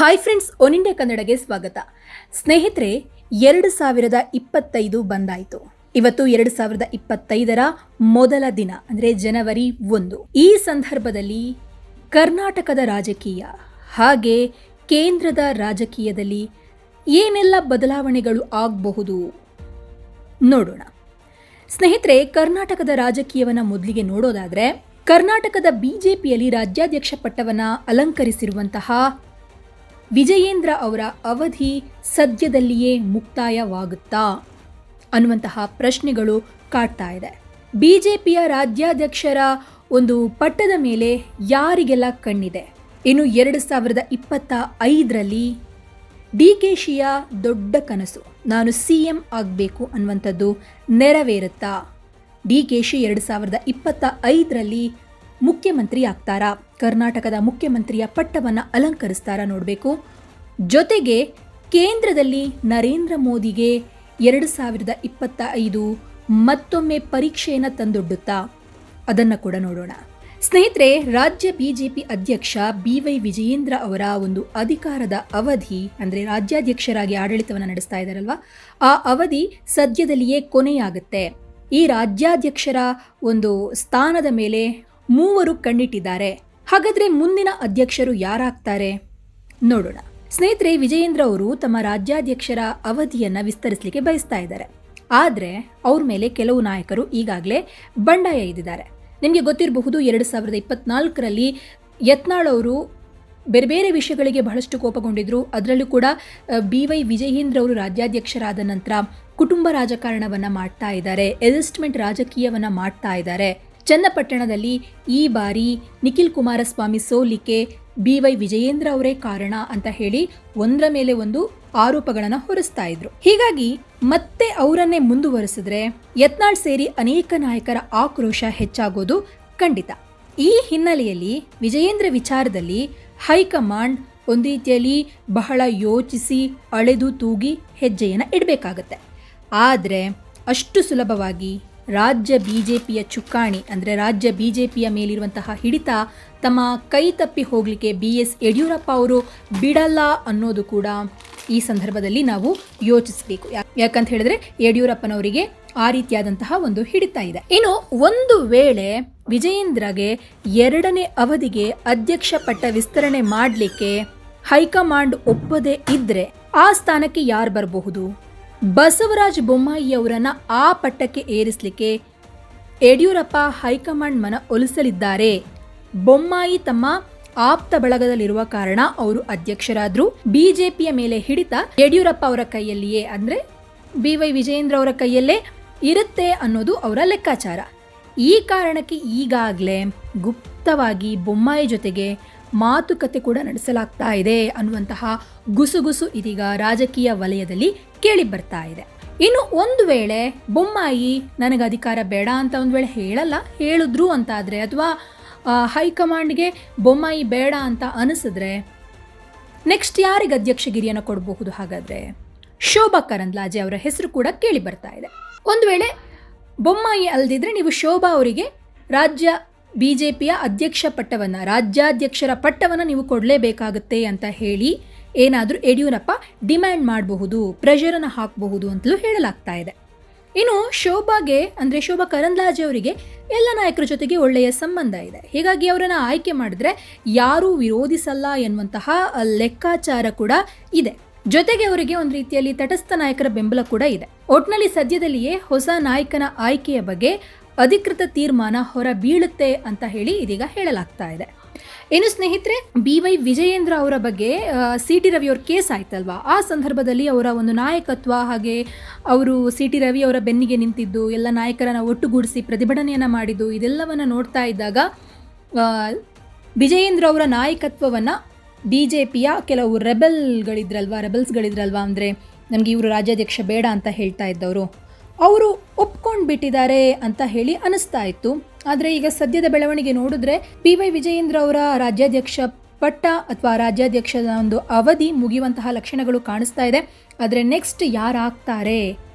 Hi friends, one India ಕನ್ನಡಗೆ ಸ್ವಾಗತ. ಸ್ನೇಹಿತರೆ, 2025 ಬಂದಾಯಿತು. ಇವತ್ತು 2025ರ ಮೊದಲ ದಿನ ಅಂದರೆ ಜನವರಿ 1. ಈ ಸಂದರ್ಭದಲ್ಲಿ ಕರ್ನಾಟಕದ ರಾಜಕೀಯ ಹಾಗೆ ಕೇಂದ್ರದ ರಾಜಕೀಯದಲ್ಲಿ ಏನೆಲ್ಲ ಬದಲಾವಣೆಗಳು ಆಗಬಹುದು ನೋಡೋಣ. ಸ್ನೇಹಿತರೆ, ಕರ್ನಾಟಕದ ರಾಜಕೀಯವನ್ನು ಮೊದಲಿಗೆ ನೋಡೋದಾದರೆ, ಕರ್ನಾಟಕದ ಬಿಜೆಪಿಯಲ್ಲಿ ರಾಜ್ಯಾಧ್ಯಕ್ಷ ಪಟ್ಟವನ್ನು ಅಲಂಕರಿಸಿರುವಂತಹ ವಿಜಯೇಂದ್ರ ಅವರ ಅವಧಿ ಸದ್ಯದಲ್ಲಿಯೇ ಮುಕ್ತಾಯವಾಗುತ್ತಾ ಅನ್ನುವಂತಹ ಪ್ರಶ್ನೆಗಳು ಕಾಡ್ತಾ ಇದೆ. ಬಿಜೆಪಿಯ ರಾಜ್ಯಾಧ್ಯಕ್ಷರ ಒಂದು ಪಟ್ಟದ ಮೇಲೆ ಯಾರಿಗೆಲ್ಲ ಕಣ್ಣಿದೆ? ಇನ್ನು 2025ರಲ್ಲಿ DKಶಿಯ ದೊಡ್ಡ ಕನಸು, ನಾನು CM ಆಗಬೇಕು ಅನ್ನುವಂಥದ್ದು ನೆರವೇರುತ್ತಾ? DKಶಿ 2025ರಲ್ಲಿ ಮುಖ್ಯಮಂತ್ರಿ ಆಗ್ತಾರಾ? ಕರ್ನಾಟಕದ ಮುಖ್ಯಮಂತ್ರಿಯ ಪಟ್ಟವನ್ನು ಅಲಂಕರಿಸ್ತಾರಾ ನೋಡಬೇಕು. ಜೊತೆಗೆ ಕೇಂದ್ರದಲ್ಲಿ ನರೇಂದ್ರ ಮೋದಿಗೆ 2025 ಮತ್ತೊಮ್ಮೆ ಪರೀಕ್ಷೆಯನ್ನು ತಂದೊಡ್ಡುತ್ತಾ? ಅದನ್ನು ಕೂಡ ನೋಡೋಣ. ಸ್ನೇಹಿತರೆ, ರಾಜ್ಯ ಬಿಜೆಪಿ ಅಧ್ಯಕ್ಷ BY ವಿಜಯೇಂದ್ರ ಅವರ ಒಂದು ಅಧಿಕಾರದ ಅವಧಿ ಅಂದರೆ ರಾಜ್ಯಾಧ್ಯಕ್ಷರಾಗಿ ಆಡಳಿತವನ್ನು ನಡೆಸ್ತಾ ಇದ್ದಾರಲ್ವ, ಆ ಅವಧಿ ಸದ್ಯದಲ್ಲಿಯೇ ಕೊನೆಯಾಗುತ್ತೆ. ಈ ರಾಜ್ಯಾಧ್ಯಕ್ಷರ ಒಂದು ಸ್ಥಾನದ ಮೇಲೆ 3 ಕಣ್ಣಿಟ್ಟಿದ್ದಾರೆ. ಹಾಗಾದರೆ ಮುಂದಿನ ಅಧ್ಯಕ್ಷರು ಯಾರಾಗ್ತಾರೆ ನೋಡೋಣ. ಸ್ನೇಹಿತರೆ, ವಿಜಯೇಂದ್ರ ಅವರು ತಮ್ಮ ರಾಜ್ಯಾಧ್ಯಕ್ಷರ ಅವಧಿಯನ್ನು ವಿಸ್ತರಿಸಲಿಕ್ಕೆ ಬಯಸ್ತಾ ಇದ್ದಾರೆ. ಆದರೆ ಅವ್ರ ಮೇಲೆ ಕೆಲವು ನಾಯಕರು ಈಗಾಗಲೇ ಬಂಡಾಯ ಎದ್ದಿದ್ದಾರೆ. ನಿಮಗೆ ಗೊತ್ತಿರಬಹುದು, 2024ರಲ್ಲಿ ಯತ್ನಾಳ್ ಅವರು ಬೇರೆ ಬೇರೆ ವಿಷಯಗಳಿಗೆ ಬಹಳಷ್ಟು ಕೋಪಗೊಂಡಿದ್ರು. ಅದರಲ್ಲೂ ಕೂಡ BY ವಿಜಯೇಂದ್ರ ಅವರು ರಾಜ್ಯಾಧ್ಯಕ್ಷರಾದ ನಂತರ ಕುಟುಂಬ ರಾಜಕಾರಣವನ್ನು ಮಾಡ್ತಾ ಇದ್ದಾರೆ, ಅಡ್ಜಸ್ಟ್ಮೆಂಟ್ ರಾಜಕೀಯವನ್ನು ಮಾಡ್ತಾ ಇದ್ದಾರೆ. ಚನ್ನಪಟ್ಟಣದಲ್ಲಿ ಈ ಬಾರಿ ನಿಖಿಲ್ ಕುಮಾರಸ್ವಾಮಿ ಸೋಲಿಕೆ BY ವಿಜಯೇಂದ್ರ ಅವರೇ ಕಾರಣ ಅಂತ ಹೇಳಿ ಒಂದರ ಮೇಲೆ ಒಂದು ಆರೋಪಗಳನ್ನು ಹೊರಿಸ್ತಾ ಇದ್ರು. ಹೀಗಾಗಿ ಮತ್ತೆ ಅವರನ್ನೇ ಮುಂದುವರೆಸಿದ್ರೆ ಯತ್ನಾಳ್ ಸೇರಿ ಅನೇಕ ನಾಯಕರ ಆಕ್ರೋಶ ಹೆಚ್ಚಾಗೋದು ಖಂಡಿತ. ಈ ಹಿನ್ನೆಲೆಯಲ್ಲಿ ವಿಜಯೇಂದ್ರ ವಿಚಾರದಲ್ಲಿ ಹೈಕಮಾಂಡ್ ಒಂದು ರೀತಿಯಲ್ಲಿ ಬಹಳ ಯೋಚಿಸಿ ಅಳೆದು ತೂಗಿ ಹೆಜ್ಜೆಯನ್ನು ಇಡಬೇಕಾಗತ್ತೆ. ಆದರೆ ಅಷ್ಟು ಸುಲಭವಾಗಿ ರಾಜ್ಯ ಬಿಜೆಪಿಯ ಚುಕ್ಕಾಣಿ ಅಂದರೆ ರಾಜ್ಯ ಬಿಜೆಪಿಯ ಮೇಲಿರುವಂತಹ ಹಿಡಿತ ತಮ್ಮ ಕೈ ತಪ್ಪಿ ಹೋಗಲಿಕ್ಕೆ BS ಯಡಿಯೂರಪ್ಪ ಅವರು ಬಿಡಲ್ಲ ಅನ್ನೋದು ಕೂಡ ಈ ಸಂದರ್ಭದಲ್ಲಿ ನಾವು ಯೋಚಿಸಬೇಕು. ಯಾಕಂತ ಹೇಳಿದ್ರೆ ಯಡಿಯೂರಪ್ಪನವರಿಗೆ ಆ ರೀತಿಯಾದಂತಹ ಒಂದು ಹಿಡಿತ ಇದೆ. ಇನ್ನು ಒಂದು ವೇಳೆ ವಿಜಯೇಂದ್ರಗೆ 2ನೇ ಅವಧಿಗೆ ಅಧ್ಯಕ್ಷ ಪಟ್ಟ ವಿಸ್ತರಣೆ ಮಾಡಲಿಕ್ಕೆ ಹೈಕಮಾಂಡ್ ಒಪ್ಪದೇ ಇದ್ರೆ ಆ ಸ್ಥಾನಕ್ಕೆ ಯಾರು ಬರಬಹುದು? ಬಸವರಾಜ ಬೊಮ್ಮಾಯಿ ಅವರನ್ನ ಆ ಪಟ್ಟಕ್ಕೆ ಏರಿಸಲಿಕ್ಕೆ ಯಡಿಯೂರಪ್ಪ ಹೈಕಮಾಂಡ್ ಮನ ಒಲಿಸಲಿದ್ದಾರೆ. ಬೊಮ್ಮಾಯಿ ತಮ್ಮ ಆಪ್ತ ಬಳಗದಲ್ಲಿರುವ ಕಾರಣ ಅವರು ಅಧ್ಯಕ್ಷರಾದ್ರು. ಬಿಜೆಪಿಯ ಮೇಲೆ ಹಿಡಿತ ಯಡಿಯೂರಪ್ಪ ಅವರ ಕೈಯಲ್ಲಿಯೇ ಅಂದ್ರೆ BY ವಿಜಯೇಂದ್ರ ಅವರ ಕೈಯಲ್ಲೇ ಇರುತ್ತೆ ಅನ್ನೋದು ಅವರ ಲೆಕ್ಕಾಚಾರ. ಈ ಕಾರಣಕ್ಕೆ ಈಗಾಗಲೇ ಗುಪ್ತವಾಗಿ ಬೊಮ್ಮಾಯಿ ಜೊತೆಗೆ ಮಾತುಕತೆ ಕೂಡ ನಡೆಸಲಾಗ್ತಾ ಇದೆ ಅನ್ನುವಂತಹ ಗುಸುಗುಸು ಇದೀಗ ರಾಜಕೀಯ ವಲಯದಲ್ಲಿ ಕೇಳಿ ಬರ್ತಾ ಇದೆ. ಇನ್ನು ಒಂದು ವೇಳೆ ಬೊಮ್ಮಾಯಿ ನನಗೆ ಅಧಿಕಾರ ಬೇಡ ಅಂತ ಒಂದು ವೇಳೆ ಹೇಳಿದ್ರು ಅಂತಾದರೆ, ಅಥವಾ ಹೈಕಮಾಂಡ್ಗೆ ಬೊಮ್ಮಾಯಿ ಬೇಡ ಅಂತ ಅನಿಸಿದ್ರೆ ನೆಕ್ಸ್ಟ್ ಯಾರಿಗೆ ಅಧ್ಯಕ್ಷಗಿರಿಯನ್ನು ಕೊಡಬಹುದು? ಹಾಗಾದರೆ ಶೋಭಾ ಕರಂದ್ಲಾಜೆ ಅವರ ಹೆಸರು ಕೂಡ ಕೇಳಿ ಬರ್ತಾ ಇದೆ. ಒಂದು ವೇಳೆ ಬೊಮ್ಮಾಯಿ ಅಲ್ಲದಿದ್ರೆ ನೀವು ಶೋಭಾ ಅವರಿಗೆ ರಾಜ್ಯ ಬಿಜೆಪಿಯ ಅಧ್ಯಕ್ಷ ಪಟ್ಟವನ್ನು, ರಾಜ್ಯಾಧ್ಯಕ್ಷರ ಪಟ್ಟವನ್ನು ನೀವು ಕೊಡಲೇಬೇಕಾಗುತ್ತೆ ಅಂತ ಹೇಳಿ ಏನಾದರೂ ಯಡಿಯೂರಪ್ಪ ಡಿಮ್ಯಾಂಡ್ ಮಾಡಬಹುದು, ಪ್ರೆಷರನ್ನು ಹಾಕಬಹುದು ಅಂತಲೂ ಹೇಳಲಾಗ್ತಾ ಇದೆ. ಇನ್ನು ಶೋಭಾಗೆ ಅಂದರೆ ಶೋಭಾ ಕರಂದ್ಲಾಜೆ ಅವರಿಗೆ ಎಲ್ಲ ನಾಯಕರ ಜೊತೆಗೆ ಒಳ್ಳೆಯ ಸಂಬಂಧ ಇದೆ. ಹೀಗಾಗಿ ಅವರನ್ನು ಆಯ್ಕೆ ಮಾಡಿದ್ರೆ ಯಾರೂ ವಿರೋಧಿಸಲ್ಲ ಎನ್ನುವಂತಹ ಲೆಕ್ಕಾಚಾರ ಕೂಡ ಇದೆ. ಜೊತೆಗೆ ಅವರಿಗೆ ಒಂದು ರೀತಿಯಲ್ಲಿ ತಟಸ್ಥ ನಾಯಕರ ಬೆಂಬಲ ಕೂಡ ಇದೆ. ಒಟ್ನಲ್ಲಿ ಸದ್ಯದಲ್ಲಿಯೇ ಹೊಸ ನಾಯಕನ ಆಯ್ಕೆಯ ಬಗ್ಗೆ ಅಧಿಕೃತ ತೀರ್ಮಾನ ಹೊರ ಬೀಳುತ್ತೆ ಅಂತ ಹೇಳಿ ಇದೀಗ ಹೇಳಲಾಗ್ತಾ ಇದೆ. ಇನ್ನು ಸ್ನೇಹಿತರೆ, BY ವಿಜಯೇಂದ್ರ ಅವರ ಬಗ್ಗೆ CT ರವಿ ಅವ್ರ ಕೇಸ್ ಆಯ್ತಲ್ವಾ, ಆ ಸಂದರ್ಭದಲ್ಲಿ ಅವರ ಒಂದು ನಾಯಕತ್ವ ಹಾಗೆ ಅವರು CT ರವಿ ಅವರ ಬೆನ್ನಿಗೆ ನಿಂತಿದ್ದು, ಎಲ್ಲ ನಾಯಕರನ್ನ ಒಟ್ಟುಗೂಡಿಸಿ ಪ್ರತಿಭಟನೆಯನ್ನು ಮಾಡಿದ್ದು, ಇದೆಲ್ಲವನ್ನು ನೋಡ್ತಾ ಇದ್ದಾಗ ವಿಜಯೇಂದ್ರ ಅವರ ನಾಯಕತ್ವವನ್ನು BJಪಿಯ ಕೆಲವು ರೆಬಲ್ಸ್ಗಳಿದ್ರಲ್ವಾ, ಅಂದರೆ ನಮಗೆ ಇವರು ರಾಜ್ಯಾಧ್ಯಕ್ಷ ಬೇಡ ಅಂತ ಹೇಳ್ತಾ ಇದ್ದವರು, ಅವರು ಒಪ್ಕೊಂಡು ಬಿಟ್ಟಿದ್ದಾರೆ ಅಂತ ಹೇಳಿ ಅನಿಸ್ತಾ ಇತ್ತು. ಆದರೆ ಈಗ ಸದ್ಯದ ಬೆಳವಣಿಗೆ ನೋಡಿದ್ರೆ BY ವಿಜಯೇಂದ್ರ ಅವರ ರಾಜ್ಯಾಧ್ಯಕ್ಷ ಪಟ್ಟ ಅಥವಾ ರಾಜ್ಯಾಧ್ಯಕ್ಷದ ಒಂದು ಅವಧಿ ಮುಗಿಯುವಂತಹ ಲಕ್ಷಣಗಳು ಕಾಣಿಸ್ತಾ ಇದೆ. ಆದರೆ ನೆಕ್ಸ್ಟ್ ಯಾರಾಗ್ತಾರೆ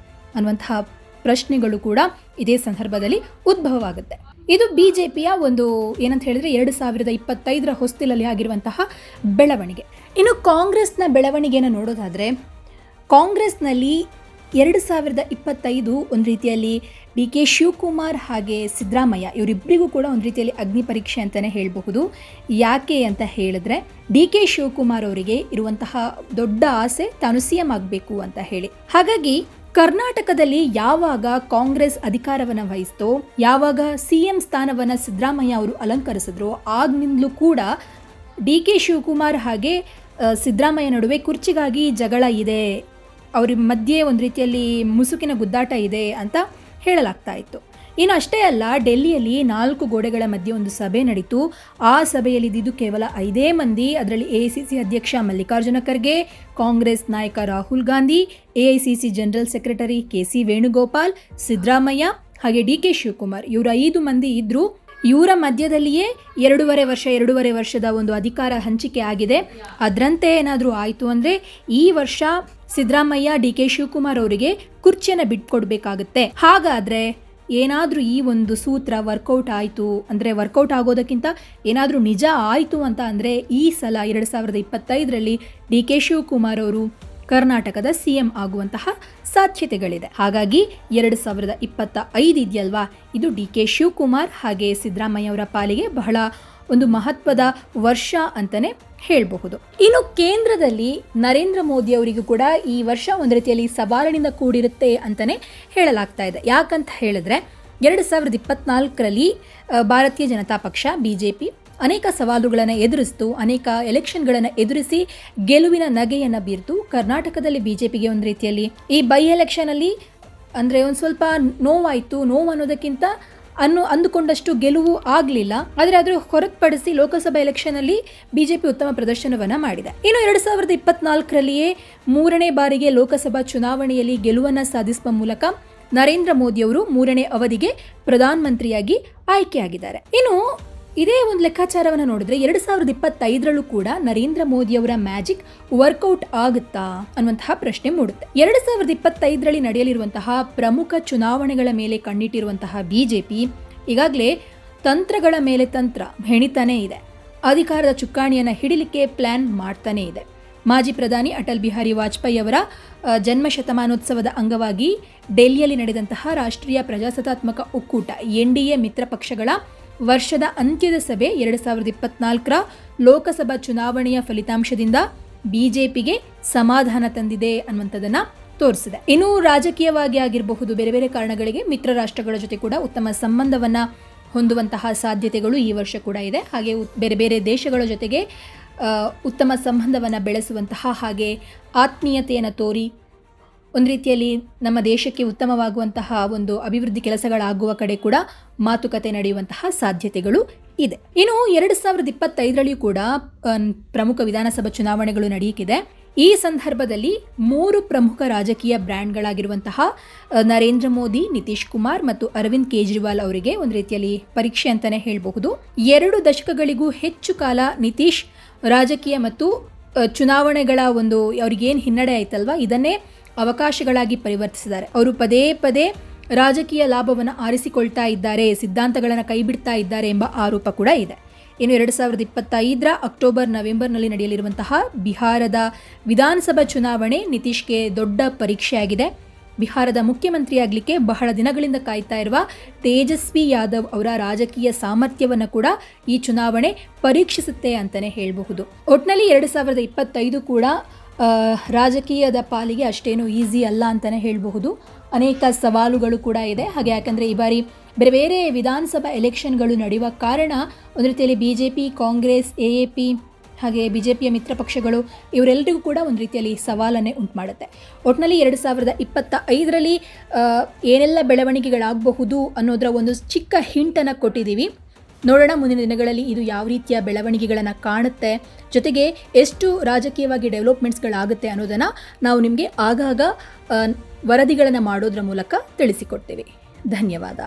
ಅನ್ನುವಂತಹ ಪ್ರಶ್ನೆಗಳು ಕೂಡ ಇದೇ ಸಂದರ್ಭದಲ್ಲಿ ಉದ್ಭವವಾಗುತ್ತೆ. ಇದು BJPಯ ಒಂದು ಏನಂತ ಹೇಳಿದರೆ 2025 ಹೊಸ್ತಿಲಲ್ಲಿ ಆಗಿರುವಂತಹ ಬೆಳವಣಿಗೆ. ಇನ್ನು ಕಾಂಗ್ರೆಸ್ನ ಬೆಳವಣಿಗೆಯನ್ನು ನೋಡೋದಾದರೆ, ಕಾಂಗ್ರೆಸ್ನಲ್ಲಿ 2025 ಒಂದು ರೀತಿಯಲ್ಲಿ DK ಶಿವಕುಮಾರ್ ಹಾಗೆ ಸಿದ್ದರಾಮಯ್ಯ ಇವರಿಬ್ಬರಿಗೂ ಕೂಡ ಒಂದು ರೀತಿಯಲ್ಲಿ ಅಗ್ನಿ ಪರೀಕ್ಷೆ ಅಂತಲೇ ಹೇಳಬಹುದು. ಯಾಕೆ ಅಂತ ಹೇಳಿದ್ರೆ, DK ಶಿವಕುಮಾರ್ ಅವರಿಗೆ ಇರುವಂತಹ ದೊಡ್ಡ ಆಸೆ ತಾನು CM ಆಗಬೇಕು ಅಂತ ಹೇಳಿ. ಹಾಗಾಗಿ ಕರ್ನಾಟಕದಲ್ಲಿ ಯಾವಾಗ ಕಾಂಗ್ರೆಸ್ ಅಧಿಕಾರವನ್ನು ವಹಿಸ್ತೋ, ಯಾವಾಗ CM ಸ್ಥಾನವನ್ನು ಸಿದ್ದರಾಮಯ್ಯ ಅವರು ಅಲಂಕರಿಸಿದ್ರು, ಆಗಿನಿಂದಲೂ ಕೂಡ DK ಶಿವಕುಮಾರ್ ಹಾಗೆ ಸಿದ್ದರಾಮಯ್ಯ ನಡುವೆ ಕುರ್ಚಿಗಾಗಿ ಜಗಳ ಇದೆ, ಅವರ ಮಧ್ಯೆ ಒಂದು ರೀತಿಯಲ್ಲಿ ಮುಸುಕಿನ ಗುದ್ದಾಟ ಇದೆ ಅಂತ ಹೇಳಲಾಗ್ತಾ ಇತ್ತು. ಇನ್ನು ಅಷ್ಟೇ ಅಲ್ಲ, ಡೆಲ್ಲಿಯಲ್ಲಿ 4 ಗೋಡೆಗಳ ಮಧ್ಯೆ ಒಂದು ಸಭೆ ನಡೀತು. ಆ ಸಭೆಯಲ್ಲಿ ಇದ್ದಿದ್ದು ಕೇವಲ 5 ಮಂದಿ. ಅದರಲ್ಲಿ AICC ಅಧ್ಯಕ್ಷ ಮಲ್ಲಿಕಾರ್ಜುನ ಖರ್ಗೆ, ಕಾಂಗ್ರೆಸ್ ನಾಯಕ Rahul Gandhi, AICC general secretary KC Venugopal, Siddaramaiah ಹಾಗೆ DK ಶಿವಕುಮಾರ್, ಇವರು 5 ಮಂದಿ ಇದ್ದರು. ಇವರ ಮಧ್ಯದಲ್ಲಿಯೇ 2.5 ವರ್ಷದ ಒಂದು ಅಧಿಕಾರ ಹಂಚಿಕೆ ಆಗಿದೆ. ಅದರಂತೆ ಏನಾದರೂ ಆಯಿತು ಅಂದರೆ ಈ ವರ್ಷ ಸಿದ್ದರಾಮಯ್ಯ DK ಶಿವಕುಮಾರ್ ಅವರಿಗೆ ಕುರ್ಚಿಯನ್ನು ಬಿಟ್ಕೊಡ್ಬೇಕಾಗುತ್ತೆ. ಹಾಗಾದರೆ ಏನಾದರೂ ಈ ಒಂದು ಸೂತ್ರ ವರ್ಕೌಟ್ ಆಯಿತು ಅಂದರೆ, ವರ್ಕೌಟ್ ಆಗೋದಕ್ಕಿಂತ ಏನಾದರೂ ನಿಜ ಆಯಿತು ಅಂತ ಅಂದರೆ, ಈ ಸಲ 2025ರಲ್ಲಿ DK ಶಿವಕುಮಾರ್ ಅವರು ಕರ್ನಾಟಕದ CM ಆಗುವಂತಹ ಸಾಧ್ಯತೆಗಳಿದೆ. ಹಾಗಾಗಿ 2025 ಇದೆಯಲ್ವಾ, ಇದು DK ಶಿವಕುಮಾರ್ ಹಾಗೆ ಸಿದ್ದರಾಮಯ್ಯ ಅವರ ಪಾಲಿಗೆ ಬಹಳ ಒಂದು ಮಹತ್ವದ ವರ್ಷ ಅಂತಲೇ ಹೇಳಬಹುದು. ಇನ್ನು ಕೇಂದ್ರದಲ್ಲಿ ನರೇಂದ್ರ ಮೋದಿ ಅವರಿಗೂ ಕೂಡ ಈ ವರ್ಷ ಒಂದು ರೀತಿಯಲ್ಲಿ ಸವಾಲಿನಿಂದ ಕೂಡಿರುತ್ತೆ ಅಂತಲೇ ಹೇಳಲಾಗ್ತಾ ಇದೆ. ಯಾಕಂತ ಹೇಳಿದ್ರೆ, 2024ರಲ್ಲಿ ಭಾರತೀಯ ಜನತಾ ಪಕ್ಷ BJP ಅನೇಕ ಸವಾಲುಗಳನ್ನು ಎದುರಿಸ್ತು, ಅನೇಕ ಎಲೆಕ್ಷನ್ಗಳನ್ನು ಎದುರಿಸಿ ಗೆಲುವಿನ ನಗೆಯನ್ನು ಬೀರ್ತು. ಕರ್ನಾಟಕದಲ್ಲಿ BJPಗೆ ಒಂದು ರೀತಿಯಲ್ಲಿ ಈ ಬೈ ಎಲೆಕ್ಷನಲ್ಲಿ ಅಂದರೆ ಒಂದು ಸ್ವಲ್ಪ ನೋವಾಯಿತು. ನೋವು ಅನ್ನೋದಕ್ಕಿಂತ ಅಂದುಕೊಂಡಷ್ಟು ಗೆಲುವು ಆಗಲಿಲ್ಲ. ಆದರೆ ಅದರ ಹೊರತುಪಡಿಸಿ ಲೋಕಸಭಾ ಎಲೆಕ್ಷನಲ್ಲಿ BJP ಉತ್ತಮ ಪ್ರದರ್ಶನವನ್ನು ಮಾಡಿದೆ. ಇನ್ನು 2024ರಲ್ಲಿಯೇ 3ನೇ ಬಾರಿಗೆ ಲೋಕಸಭಾ ಚುನಾವಣೆಯಲ್ಲಿ ಗೆಲುವನ್ನು ಸಾಧಿಸುವ ಮೂಲಕ ನರೇಂದ್ರ ಮೋದಿಯವರು 3ನೇ ಅವಧಿಗೆ ಪ್ರಧಾನಮಂತ್ರಿಯಾಗಿ ಆಯ್ಕೆಯಾಗಿದ್ದಾರೆ. ಇನ್ನು ಇದೇ ಒಂದು ಲೆಕ್ಕಾಚಾರವನ್ನು ನೋಡಿದ್ರೆ 2025ರಲ್ಲೂ ಕೂಡ ನರೇಂದ್ರ ಮೋದಿಯವರ ಮ್ಯಾಜಿಕ್ ವರ್ಕೌಟ್ ಆಗುತ್ತಾ ಅನ್ನುವಂತಹ ಪ್ರಶ್ನೆ ಮೂಡುತ್ತೆ. 2025ರಲ್ಲಿ ನಡೆಯಲಿರುವಂತಹ ಪ್ರಮುಖ ಚುನಾವಣೆಗಳ ಮೇಲೆ ಕಣ್ಣಿಟ್ಟಿರುವಂತಹ BJP ಈಗಾಗಲೇ ತಂತ್ರಗಳ ಮೇಲೆ ತಂತ್ರ ಹೆಣಿತಾನೇ ಇದೆ. ಅಧಿಕಾರದ ಚುಕ್ಕಾಣಿಯನ್ನು ಹಿಡಿಲಿಕ್ಕೆ ಪ್ಲಾನ್ ಮಾಡ್ತಾನೇ ಇದೆ. ಮಾಜಿ ಪ್ರಧಾನಿ ಅಟಲ್ ಬಿಹಾರಿ ವಾಜಪೇಯಿ ಅವರ ಜನ್ಮ ಶತಮಾನೋತ್ಸವದ ಅಂಗವಾಗಿ ಡೆಲ್ಲಿಯಲ್ಲಿ ನಡೆದಂತಹ ರಾಷ್ಟ್ರೀಯ ಪ್ರಜಾಸತ್ತಾತ್ಮಕ ಒಕ್ಕೂಟ NDA ಮಿತ್ರ ಪಕ್ಷಗಳ ವರ್ಷದ ಅಂತ್ಯದ ಸಭೆ 2024ರ ಲೋಕಸಭಾ ಚುನಾವಣೆಯ ಫಲಿತಾಂಶದಿಂದ BJPಗೆ ಸಮಾಧಾನ ತಂದಿದೆ ಅನ್ನುವಂಥದ್ದನ್ನು ತೋರಿಸಿದೆ. ಇನ್ನು ರಾಜಕೀಯವಾಗಿ ಆಗಿರಬಹುದು, ಬೇರೆ ಬೇರೆ ಕಾರಣಗಳಿಗೆ ಮಿತ್ರ ರಾಷ್ಟ್ರಗಳ ಜೊತೆ ಕೂಡ ಉತ್ತಮ ಸಂಬಂಧವನ್ನು ಹೊಂದುವಂತಹ ಸಾಧ್ಯತೆಗಳು ಈ ವರ್ಷ ಕೂಡ ಇದೆ. ಹಾಗೆ ಬೇರೆ ಬೇರೆ ದೇಶಗಳ ಜೊತೆಗೆ ಉತ್ತಮ ಸಂಬಂಧವನ್ನು ಬೆಳೆಸುವಂತಹ ಹಾಗೆ ಆತ್ಮೀಯತೆಯನ್ನು ತೋರಿ ಒಂದು ರೀತಿಯಲ್ಲಿ ನಮ್ಮ ದೇಶಕ್ಕೆ ಉತ್ತಮವಾಗುವಂತಹ ಒಂದು ಅಭಿವೃದ್ಧಿ ಕೆಲಸಗಳಾಗುವ ಕಡೆ ಕೂಡ ಮಾತುಕತೆ ನಡೆಯುವಂತಹ ಸಾಧ್ಯತೆಗಳು ಇದೆ. ಇನ್ನು 2025ರಲ್ಲಿಯೂ ಕೂಡ ಪ್ರಮುಖ ವಿಧಾನಸಭಾ ಚುನಾವಣೆಗಳು ನಡೆಯುತ್ತಿದೆ. ಈ ಸಂದರ್ಭದಲ್ಲಿ 3 ಪ್ರಮುಖ ರಾಜಕೀಯ ಬ್ರ್ಯಾಂಡ್ಗಳಾಗಿರುವಂತಹ ನರೇಂದ್ರ ಮೋದಿ, ನಿತೀಶ್ ಕುಮಾರ್ ಮತ್ತು ಅರವಿಂದ್ ಕೇಜ್ರಿವಾಲ್ ಅವರಿಗೆ ಒಂದು ರೀತಿಯಲ್ಲಿ ಪರೀಕ್ಷೆ ಅಂತಲೇ ಹೇಳಬಹುದು. 2 ದಶಕಗಳಿಗೂ ಹೆಚ್ಚು ಕಾಲ ನಿತೀಶ್ ರಾಜಕೀಯ ಮತ್ತು ಚುನಾವಣೆಗಳ ಒಂದು ಅವ್ರಿಗೇನು ಹಿನ್ನಡೆ ಆಯ್ತಲ್ವಾ, ಇದನ್ನೇ ಅವಕಾಶಗಳಾಗಿ ಪರಿವರ್ತಿಸಿದ್ದಾರೆ. ಅವರು ಪದೇ ಪದೇ ರಾಜಕೀಯ ಲಾಭವನ್ನು ಆರಿಸಿಕೊಳ್ತಾ ಇದ್ದಾರೆ, ಸಿದ್ಧಾಂತಗಳನ್ನು ಕೈಬಿಡ್ತಾ ಇದ್ದಾರೆ ಎಂಬ ಆರೋಪ ಕೂಡ ಇದೆ. ಇನ್ನು 2025ರ ಅಕ್ಟೋಬರ್-ನವೆಂಬರ್ನಲ್ಲಿ ನಡೆಯಲಿರುವಂತಹ ಬಿಹಾರದ ವಿಧಾನಸಭಾ ಚುನಾವಣೆ ನಿತೀಶ್ಗೆ ದೊಡ್ಡ ಪರೀಕ್ಷೆಯಾಗಿದೆ. ಬಿಹಾರದ ಮುಖ್ಯಮಂತ್ರಿಯಾಗಲಿಕ್ಕೆ ಬಹಳ ದಿನಗಳಿಂದ ಕಾಯ್ತಾ ಇರುವ ತೇಜಸ್ವಿ ಯಾದವ್ ಅವರ ರಾಜಕೀಯ ಸಾಮರ್ಥ್ಯವನ್ನು ಕೂಡ ಈ ಚುನಾವಣೆ ಪರೀಕ್ಷಿಸುತ್ತೆ ಅಂತಲೇ ಹೇಳಬಹುದು. ಒಟ್ಟಿನಲ್ಲಿ 2025 ಕೂಡ ರಾಜಕೀಯದ ಪಾಲಿಗೆ ಅಷ್ಟೇನು ಈಸಿ ಅಲ್ಲ ಅಂತಲೇ ಹೇಳಬಹುದು. ಅನೇಕ ಸವಾಲುಗಳು ಕೂಡ ಇದೆ. ಹಾಗೆ ಯಾಕಂದರೆ ಈ ಬಾರಿ ಬೇರೆ ಬೇರೆ ವಿಧಾನಸಭಾ ಎಲೆಕ್ಷನ್ಗಳು ನಡೆಯುವ ಕಾರಣ ಒಂದು ರೀತಿಯಲ್ಲಿ BJP, ಕಾಂಗ್ರೆಸ್, AAP ಹಾಗೆ BJPಯ ಮಿತ್ರ ಪಕ್ಷಗಳು ಇವರೆಲ್ಲರಿಗೂ ಕೂಡ ಒಂದು ರೀತಿಯಲ್ಲಿ ಸವಾಲನ್ನೇ ಉಂಟು ಮಾಡುತ್ತೆ. ಒಟ್ಟಿನಲ್ಲಿ 2025ರಲ್ಲಿ ಏನೆಲ್ಲ ಬೆಳವಣಿಗೆಗಳಾಗಬಹುದು ಅನ್ನೋದರ ಒಂದು ಚಿಕ್ಕ ಹಿಂಟನ್ನು ಕೊಟ್ಟಿದ್ದೀವಿ. ನೋಡೋಣ ಮುಂದಿನ ದಿನಗಳಲ್ಲಿ ಇದು ಯಾವ ರೀತಿಯ ಬೆಳವಣಿಗೆಗಳನ್ನು ಕಾಣುತ್ತೆ, ಜೊತೆಗೆ ಎಷ್ಟು ರಾಜಕೀಯವಾಗಿ ಡೆವಲಪ್ಮೆಂಟ್ಸ್ಗಳಾಗುತ್ತೆ ಅನ್ನೋದನ್ನು ನಾವು ನಿಮಗೆ ಆಗಾಗ ವರದಿಗಳನ್ನು ಮಾಡೋದ್ರ ಮೂಲಕ ತಿಳಿಸಿಕೊಡ್ತೇವೆ. ಧನ್ಯವಾದ.